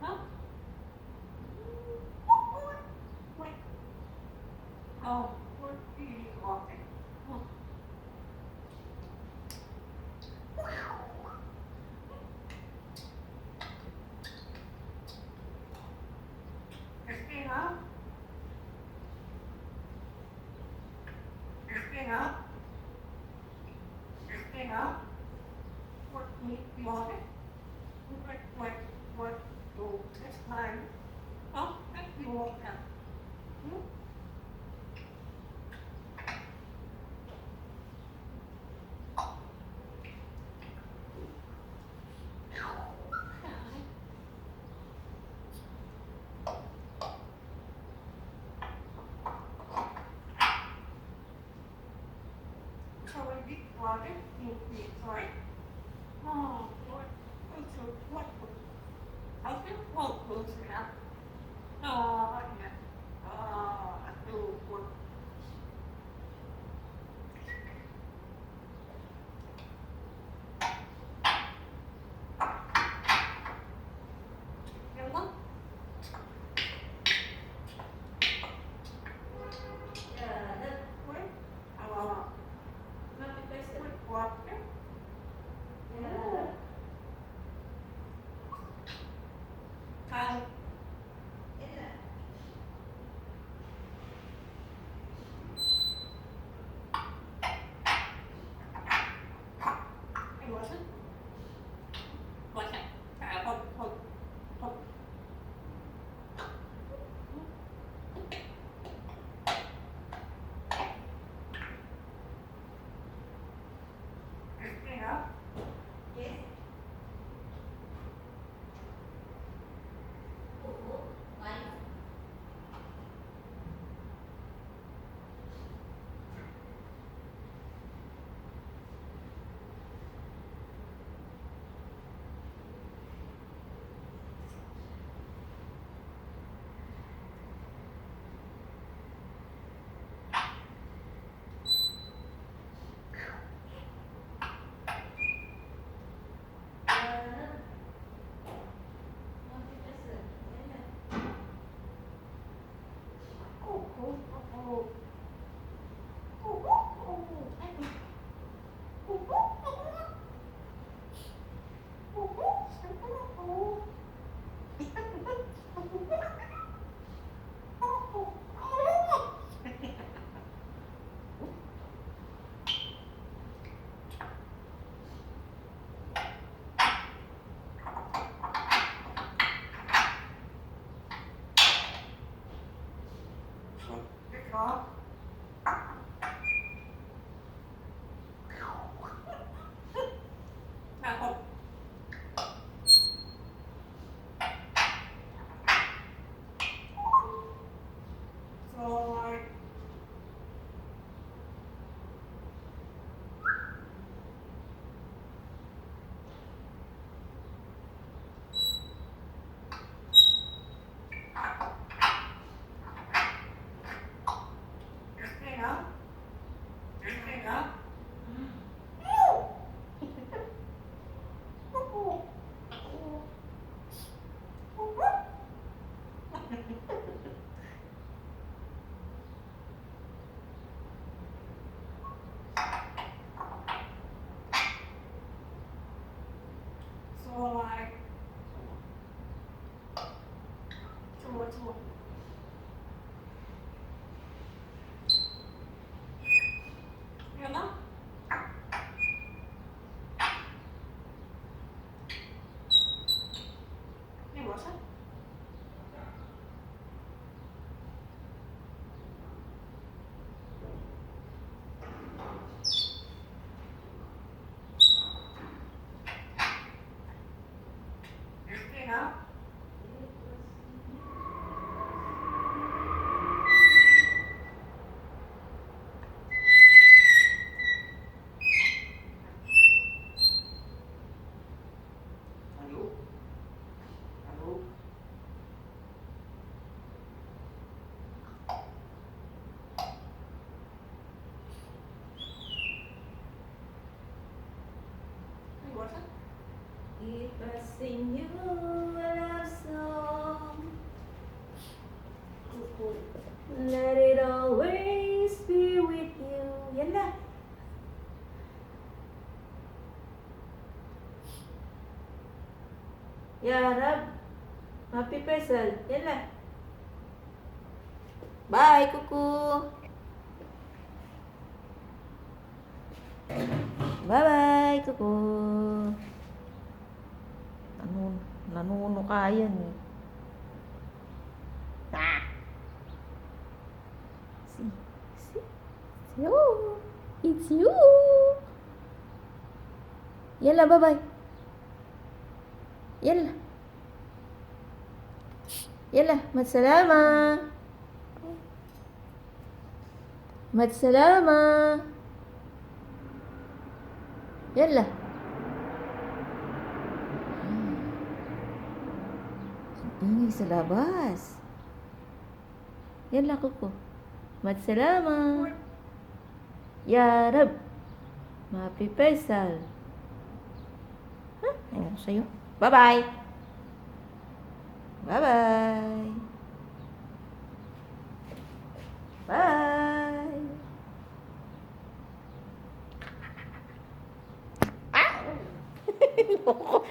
Huh? Wait. Oh, what do you want? Oh. Christina? Christina? Christina? What do you want? What do this time? Huh? What do you want now? Hmm? So I did want it. You sorry. Oh, what? What? I think what goes now? Oh, yeah. Oh, I do what? You know? Wait. Oh, wait, what? Oh. Hi. Hey, what's it? What's it? Hold. Christina? Có. À, không. Rồi. Christina? Christina? So like, chua. You know? Hey, what's it? Christina? Alo? Alo? Hey, what's it? If I sing you a Ya Rab. Happy Faisal. Yalla. Bye, Kuku. Bye-bye, Kuku. Nanuno ka yan eh. Ah. See. You. It's you. Yalla, bye-bye. Yalla. Yalla, magsalama. Magsalama. Yalla. Ang ingay sa labas. Yalla, Kuko. Magsalama. Ya Rab. Happy Faisal. Ha? Ewan ko sa'yo. Bye-bye. Bye-bye. Bye. Ah! Loko.